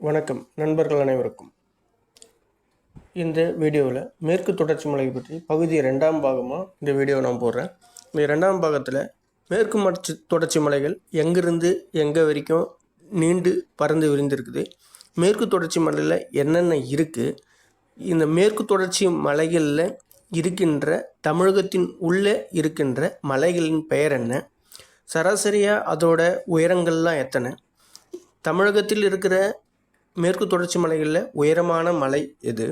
வணக்கம் நண்பர்கள் அனைவருக்கும். இந்த வீடியோவில் மேற்கு தொடர்ச்சி மலை பற்றி பகுதி 2ஆம் பாகமாக இந்த வீடியோ நான் போடுறேன். இந்த 2ஆம் பாகத்தில் மேற்கு தொடர்ச்சி மலைகள் எங்கேருந்து எங்கே வரைக்கும் நீண்டு பறந்து விரிந்திருக்குது, மேற்கு தொடர்ச்சி மலையில் என்னென்ன இருக்குது, இந்த மேற்கு தொடர்ச்சி மலைகளில் இருக்கின்ற தமிழகத்தின் உள்ளே இருக்கின்ற மலைகளின் பெயர் என்ன, சராசரியாக அதோட உயரங்கள்லாம் எத்தனை, தமிழகத்தில் இருக்கிற மேற்கு தொடர்ச்சி மலைகளில் உயரமான மலை எது,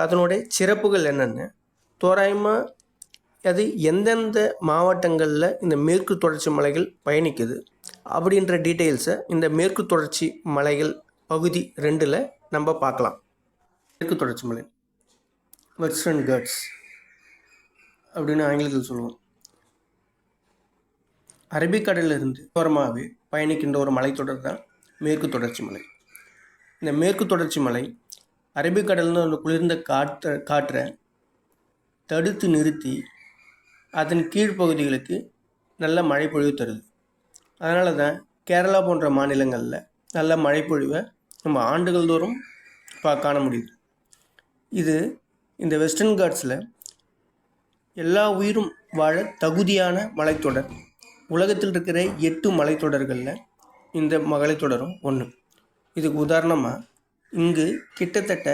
அதனுடைய சிறப்புகள் என்னென்ன, தோராயமாக அது எந்தெந்த மாவட்டங்களில் இந்த மேற்கு தொடர்ச்சி மலைகள் பயணிக்குது அப்படின்ற டீட்டெயில்ஸை இந்த மேற்கு தொடர்ச்சி மலைகள் பகுதி 2ல் நம்ம பார்க்கலாம். மேற்கு தொடர்ச்சி மலை, வெஸ்டர்ன் காட்ஸ் அப்படின்னு ஆங்கிலத்தில் சொல்லுவோம். அரபிக்கடலிலிருந்து ஓரமாகவே பயணிக்கின்ற ஒரு மலைத்தொடர் தான் மேற்கு தொடர்ச்சி மலை. இந்த மேற்கு தொடர்ச்சி மலை அரபிக்கடல்னு ஒரு குளிர்ந்த காற்றை தடுத்து நிறுத்தி அதன் கீழ்ப்பகுதிகளுக்கு நல்ல மழைப்பொழிவு தருது. அதனால தான் கேரளா போன்ற மாநிலங்களில் நல்ல மழைப்பொழிவை நம்ம ஆண்டுகள் தோறும் காண முடியுது. இந்த வெஸ்டர்ன் காட்ஸில் எல்லா உயிரும் வாழ தகுதியான மலைத்தொடர். உலகத்தில் இருக்கிற 8 மலைத்தொடர்களில் இந்த மலைத்தொடரும் ஒன்று. இதுக்கு உதாரணமாக இங்கு கிட்டத்தட்ட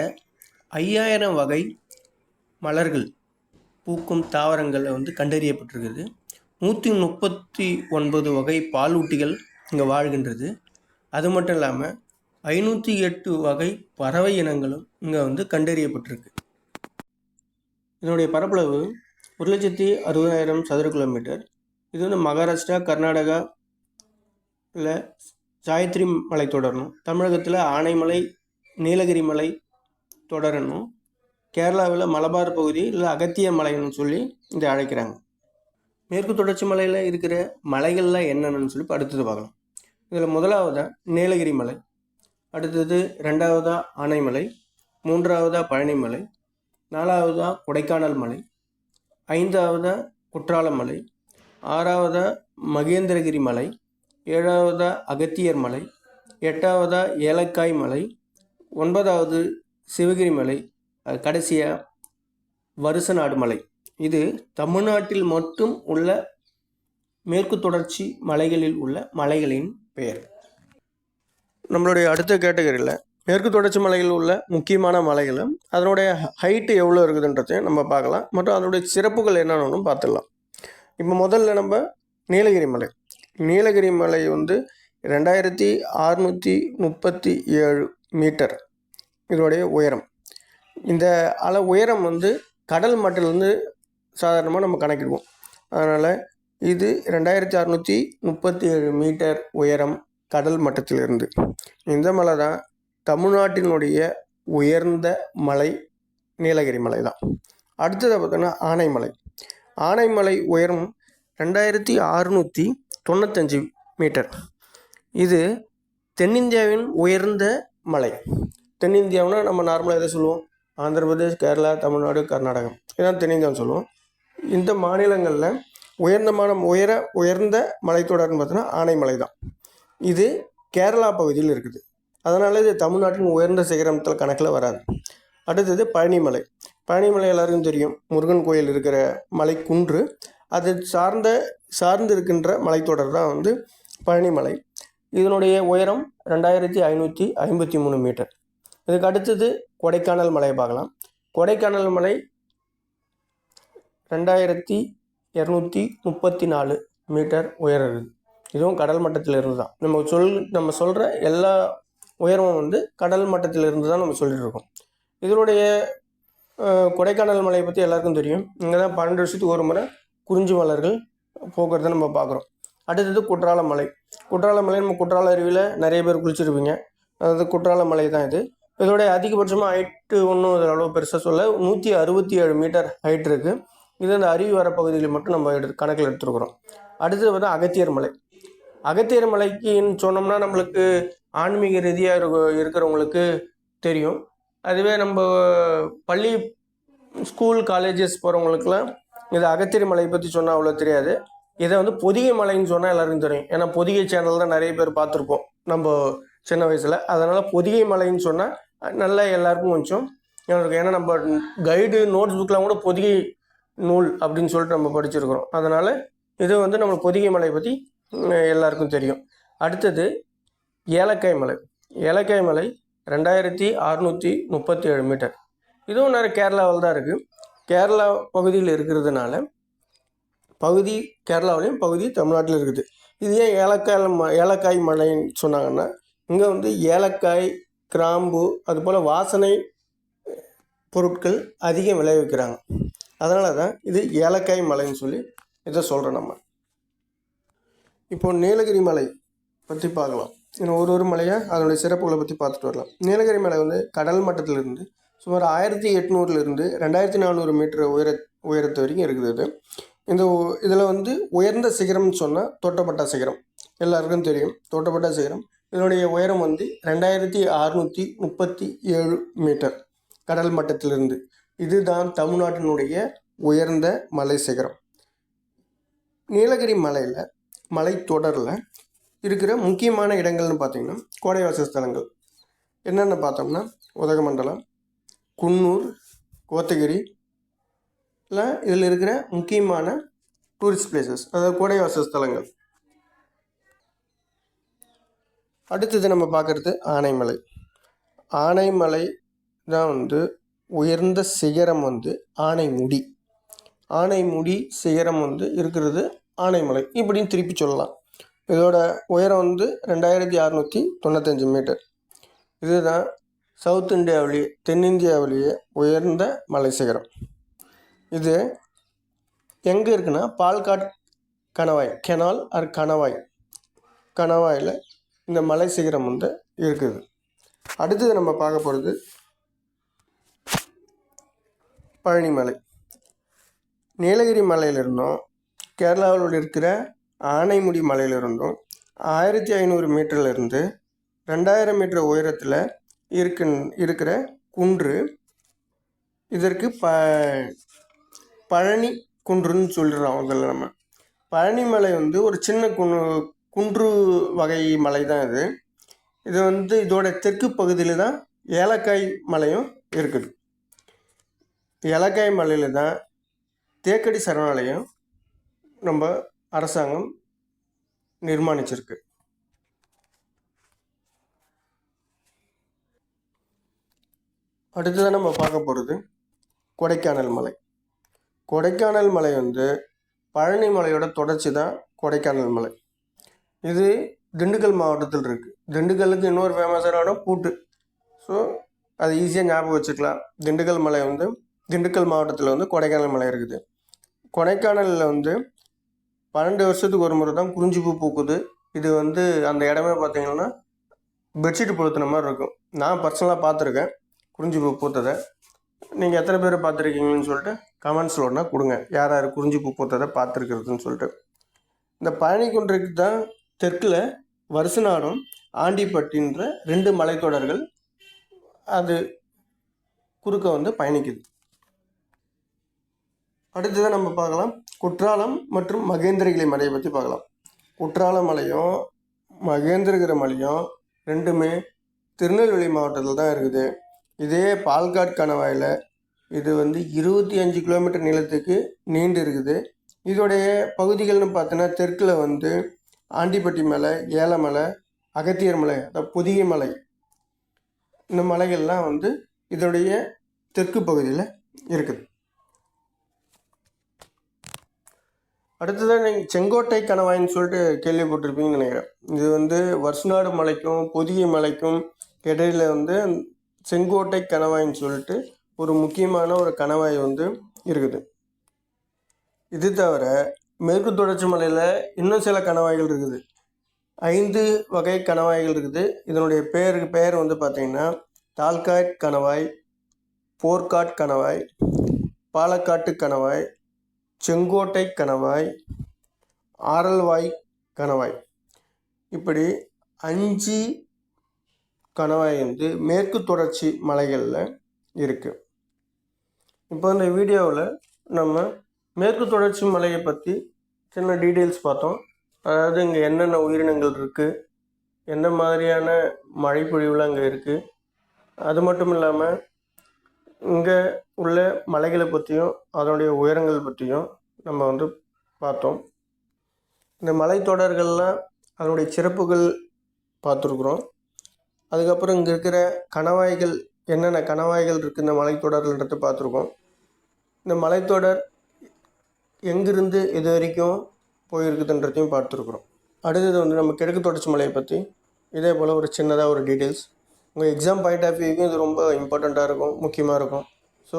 5000 வகை மலர்கள் பூக்கும் தாவரங்கள் கண்டறியப்பட்டிருக்குது. 139 வகை பாலூட்டிகள் இங்கே வாழ்கின்றது. அது மட்டும் இல்லாமல் 508 வகை பறவை இனங்களும் இங்கே கண்டறியப்பட்டிருக்கு. இதனுடைய பரப்பளவு 1,60,000 சதுர கிலோமீட்டர். இது மகாராஷ்டிரா, கர்நாடகா இல்லை சாயத்ரி மலை தொடரணும், தமிழகத்தில் ஆனைமலை, நீலகிரி மலை தொடரணும், கேரளாவில் மலபார் பகுதி இல்லை அகத்திய மலைன்னு சொல்லி இதை அழைக்கிறாங்க. மேற்கு தொடர்ச்சி மலையில் இருக்கிற மலைகள்லாம் என்னென்னு சொல்லி அடுத்தது பார்க்கலாம். இதில் முதலாவதாக நீலகிரி மலை, அடுத்தது 2வதாக ஆனைமலை, 3வதாக பழனிமலை, 4வதாக கொடைக்கானல் மலை, 5வதாக குற்றாலம் மலை, 6வதாக மகேந்திரகிரி மலை, 7வதாக அகத்தியர் மலை, 8வதாக ஏலக்காய் மலை, 9வது சிவகிரி மலை, கடைசியாக வருசநாடு மலை. இது தமிழ்நாட்டில் மட்டும் உள்ள மேற்கு தொடர்ச்சி மலைகளில் உள்ள மலைகளின் பெயர். நம்மளுடைய அடுத்த கேட்டகரியில் மேற்கு தொடர்ச்சி மலைகளில் உள்ள முக்கியமான மலைகளும் அதனுடைய ஹைட்டு எவ்வளோ இருக்குதுன்றதையும் நம்ம பார்க்கலாம், மற்றும் அதனுடைய சிறப்புகள் என்னென்னு பார்த்துடலாம். இப்போ முதல்ல நம்ம நீலகிரி மலை. நீலகிரி மலை 2637 மீட்டர் இதோடைய உயரம். இந்த உயரம் கடல் மட்டத்திலிருந்து சாதாரணமாக நம்ம கணக்கிடுவோம். அதனால் இது 2637 மீட்டர் உயரம் கடல் மட்டத்திலிருந்து. இந்த மலை தான் தமிழ்நாட்டினுடைய உயர்ந்த மலை, நீலகிரி மலை தான். அடுத்தது பார்த்தோன்னா ஆனைமலை. ஆனைமலை உயரம் 2695 மீட்டர். இது தென்னிந்தியாவின் உயர்ந்த மலை. தென்னிந்தியாவுன்னா நம்ம நார்மலாக எதை சொல்லுவோம், ஆந்திர பிரதேஷ், கேரளா, தமிழ்நாடு, கர்நாடகம், இதான் தென்னிந்தியான்னு சொல்லுவோம். இந்த மாநிலங்களில் உயர்ந்த மலைத்தொடர்னு பார்த்தோன்னா ஆனைமலை தான். இது கேரளா பகுதியில் இருக்குது. அதனால் இது தமிழ்நாட்டின் உயர்ந்த சிகரத்தில் கணக்கில் வராது. அடுத்தது பழனிமலை. பழனிமலை எல்லாருக்கும் தெரியும், முருகன் கோயில் இருக்கிற மலை குன்று. அது சார்ந்து இருக்கின்ற மலைத்தொடர் தான் பழனிமலை. இதனுடைய உயரம் 2553 மீட்டர். இதுக்கு அடுத்தது கொடைக்கானல் மலையை பார்க்கலாம். கொடைக்கானல் மலை 2234 மீட்டர் உயரம் இருக்குது. இதுவும் கடல் மட்டத்தில் இருந்து தான். நம்ம சொல்கிற எல்லா உயரமும் கடல் மட்டத்தில் இருந்து தான் நம்ம சொல்லிட்டு இருக்கோம். இதனுடைய கொடைக்கானல் மலையை பற்றி எல்லாருக்கும் தெரியும். இங்கே தான் 12 வருஷத்துக்கு ஒரு முறை குறிஞ்சி மலர்கள் போக்குறத நம்ம பார்க்குறோம். அடுத்தது குற்றாலம் மலை. குற்றாலம் மலை நம்ம குற்றால அருவியில் நிறைய பேர் குளிச்சிருப்பீங்க. அதாவது குற்றாலம் மலை தான் இது. இதோடைய அதிகபட்சமாக ஹைட்டு ஒன்றும் இதில் அவ்வளோ பெருசாக சொல்ல 167 மீட்டர் ஹைட் இருக்குது. இது அந்த அருவி வர பகுதியில் மட்டும் நம்ம கணக்கில் எடுத்துருக்குறோம். அடுத்தது பார்த்தா அகத்தியர் மலை. அகத்தியர் மலைக்குன்னு சொன்னோம்னா நம்மளுக்கு ஆன்மீக ரீதியாக இருக்கிறவங்களுக்கு தெரியும். அதுவே நம்ம பள்ளி, ஸ்கூல், காலேஜஸ் போகிறவங்களுக்குலாம் இது அகத்தியர் மலையை பற்றி சொன்னால் அவ்வளோ தெரியாது. இதை பொதிகை மலைன்னு சொன்னால் எல்லாருக்கும் தெரியும். ஏன்னா பொதிகை சேனல் தான் நிறைய பேர் பார்த்துருப்போம். நம்ம சின்ன வயசில். அதனால் பொதிகை மலைன்னு சொன்னால் நல்லா எல்லாருக்கும் கொஞ்சம் இருக்கும். ஏன்னா நம்ம கைடு நோட்ஸ் புக்கெலாம் கூட பொதிகை நூல் அப்படின்னு சொல்லிட்டு நம்ம படிச்சிருக்கிறோம். அதனால் இது வந்து நம்ம பொதிகை மலையை பற்றி எல்லாருக்கும் தெரியும். அடுத்தது ஏலக்காய் மலை. ஏலக்காய் மலை 2637 மீட்டர். இதுவும் நிறைய கேரளாவில் தான் இருக்குது. கேரளா பகுதியில் இருக்கிறதுனால பகுதி கேரளாவிலையும் பகுதி தமிழ்நாட்டில் இருக்குது. இது ஏன் ஏலக்காய் மலைன்னு சொன்னாங்கன்னா, இங்கே வந்து ஏலக்காய், கிராம்பு, அதுபோல் வாசனை பொருட்கள் அதிகம் விளைவிக்கிறாங்க. அதனால தான் இது ஏலக்காய் மலைன்னு சொல்லி இதை சொல்கிறோம். நம்ம இப்போ நீலகிரி மலை பற்றி பார்க்கலாம். இன்னும் ஒரு மலையாக அதனுடைய சிறப்புகளை பற்றி பார்த்துட்டு வரலாம். நீலகிரி மலை வந்து கடல் மட்டத்திலிருந்து சுமார் 1800 2400 மீட்டர் உயரத்து வரைக்கும் இருக்குது. இதில் வந்து உயர்ந்த சிகரம்னு சொன்னால் தொட்டப்பட்டா சிகரம் எல்லாருக்கும் தெரியும். தொட்டப்பட்டா சிகரம் இதனுடைய உயரம் வந்து 2637 மீட்டர் கடல் மட்டத்திலிருந்து. இதுதான் தமிழ்நாட்டினுடைய உயர்ந்த மலை சிகரம். நீலகிரி மலையில் மலைத்தொடரில் இருக்கிற முக்கியமான இடங்கள்னு பார்த்திங்கன்னா கோடைவாச ஸ்தலங்கள் என்னென்ன பார்த்தோம்னா உதகமண்டலம், குன்னூர், கோத்தகிரி இதில் இருக்கிற முக்கியமான டூரிஸ்ட் பிளேசஸ், அதாவது கோடைவாச ஸ்தலங்கள். அடுத்தது நம்ம பார்க்குறது ஆனைமலை. ஆனைமலை தான் வந்து உயர்ந்த சிகரம் வந்து ஆனைமுடி. ஆனைமுடி சிகரம் வந்து இருக்கிறது ஆனைமலை இப்படின்னு திருப்பி சொல்லலாம். இதோட உயரம் வந்து 2695 மீட்டர். இதுதான் சவுத் இந்தியாவிலேயே தென்னிந்தியாவிலேயே உயர்ந்த மலை சிகரம். இது எங்கே இருக்குன்னா பால்காட் கணவாய், கெனால் ஆர் கணவாயில் இந்த மலை சிகரம் வந்து இருக்குது. அடுத்தது நம்ம பார்க்க போகிறது பழனிமலை. நீலகிரி மலையிலிருந்தும் கேரளாவில் இருக்கிற ஆனைமுடி மலையிலிருந்தும் 1500 மீட்டர்லேருந்து 2000 மீட்டர் உயரத்தில் இருக்கிற குன்று. இதற்கு பழனி குன்றுன்னு சொல்லிடுறோம். அதில் நம்ம பழனிமலை வந்து ஒரு சின்ன குன்று வகை மலை தான் இது. இது வந்து இதோட தெற்கு பகுதியில் தான் ஏலக்காய் மலையும் இருக்குது. ஏலக்காய் மலையில் தான் தேக்கடி சரணாலயம் நம்ம அரசாங்கம் நிர்மாணிச்சிருக்கு. அடுத்ததான் நம்ம பார்க்க போகிறது கொடைக்கானல் மலை. கொடைக்கானல் மலை வந்து பழனி மலையோட தொடர்ச்சி தான் கொடைக்கானல் மலை. இது திண்டுக்கல் மாவட்டத்தில் இருக்குது. திண்டுக்கலுக்கு இன்னொரு ஃபேமஸான இடம் பூட்டு. ஸோ அது ஈஸியாக ஞாபகம் வச்சுக்கலாம். திண்டுக்கல் மலை வந்து திண்டுக்கல் மாவட்டத்தில் வந்து கொடைக்கானல் மலை இருக்குது. கொடைக்கானலில் வந்து 12 வருஷத்துக்கு ஒரு முறை தான் குறிஞ்சி பூ பூக்குது. இது வந்து அந்த இடமே பார்த்திங்கன்னா பெட்ஷீட் பொழுத்தின மாதிரி இருக்கும். நான் பர்சனலாக பார்த்துருக்கேன் குறிஞ்சி பூ பூத்ததை. நீங்கள் எத்தனை பேர் பார்த்துருக்கீங்கன்னு சொல்லிட்டு கமெண்ட்ஸில் ஒன்றா கொடுங்க, யார் யார் குறிஞ்சி பூ பூத்ததை பார்த்துருக்கிறதுன்னு சொல்லிட்டு. இந்த பழனிக்குன்றுக்கு தான் தெற்கில் வருசநாடும் ஆண்டிப்பட்டின்ற 2 மலைத்தொடர்கள் அது குறுக்க வந்து பயணிக்குது. அடுத்ததான் நம்ம பார்க்கலாம் குற்றாலம் மற்றும் மகேந்திரகிரி மலையை பற்றி பார்க்கலாம். குற்றாலம் மலையும் மகேந்திரகிரி மலையும் ரெண்டுமே திருநெல்வேலி மாவட்டத்தில் தான் இருக்குது. இதே பால்காட் கணவாயில் இது வந்து 25 கிலோமீட்டர் நீளத்துக்கு நீண்டு இருக்குது. இதோடைய பகுதிகள்னு பார்த்தோன்னா தெற்கில் வந்து ஆண்டிப்பட்டி மலை, ஏலமலை, அகத்தியர் மலை, அதாவது பொதிகை மலை, இந்த மலைகள்லாம் வந்து இதோடைய தெற்கு பகுதியில் இருக்குது. அடுத்ததான் நீங்கள் செங்கோட்டை கணவாய்ன்னு சொல்லிட்டு கேள்விப்பட்டிருப்பீங்கன்னு நினைக்கிறேன். இது வந்து வருசநாடு மலைக்கும் பொதிகை மலைக்கும் இடையில வந்து செங்கோட்டை கணவாய்ன்னு சொல்லிட்டு ஒரு முக்கியமான ஒரு கணவாய் வந்து இருக்குது. இது தவிர மேற்கு தொடர்ச்சி மலையில் இன்னும் சில கணவாய்கள் இருக்குது. 5 வகை கணவாய்கள் இருக்குது. இதனுடைய பெயர் வந்து பார்த்திங்கன்னா தால்காட் கணவாய், போர்க்காட் கணவாய், பாலக்காட்டு கணவாய், செங்கோட்டை கணவாய், ஆரல்வாய் கணவாய். இப்படி 5 கணவாய் வந்து மேற்கு தொடர்ச்சி மலைகளில் இருக்குது. இப்போ இந்த வீடியோவில் நம்ம மேற்கு தொடர்ச்சி மலையை பற்றி சின்ன டீட்டெயில்ஸ் பார்த்தோம். அதாவது இங்கே என்னென்ன உயிரினங்கள் இருக்குது, என்ன மாதிரியான மழை பொழிவுலாம் அங்கே இருக்குது. அது மட்டும் இல்லாமல் இங்கே உள்ள மலைகளை பற்றியும் அதனுடைய உயரங்கள் பற்றியும் நம்ம வந்து பார்த்தோம். இந்த மலைத்தொடர்கள்லாம் அதனுடைய சிறப்புகள் பார்த்துருக்குறோம். அதுக்கப்புறம் இங்கே இருக்கிற கணவாய்கள், என்னென்ன கணவாய்கள் இருக்குது இந்த மலைத்தொடர்கள்ன்றதை பார்த்துருக்கோம். இந்த மலைத்தொடர் எங்கிருந்து இது வரைக்கும் போயிருக்குதுன்றதையும் பார்த்துருக்குறோம். அடுத்தது வந்து நம்ம கிழக்கு தொடர்ச்சி மலையை பற்றி இதே போல் ஒரு சின்னதாக ஒரு டீட்டெயில்ஸ். உங்கள் எக்ஸாம் பாயிண்ட் ஆஃப் வியூக்கும் இது ரொம்ப இம்பார்ட்டண்ட்டாக இருக்கும், முக்கியமாக இருக்கும். ஸோ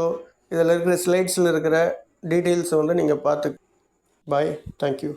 இதில் இருக்கிற ஸ்லைட்ஸில் இருக்கிற டீட்டெயில்ஸை வந்து நீங்கள் பார்த்து. பாய், தேங்க்யூ.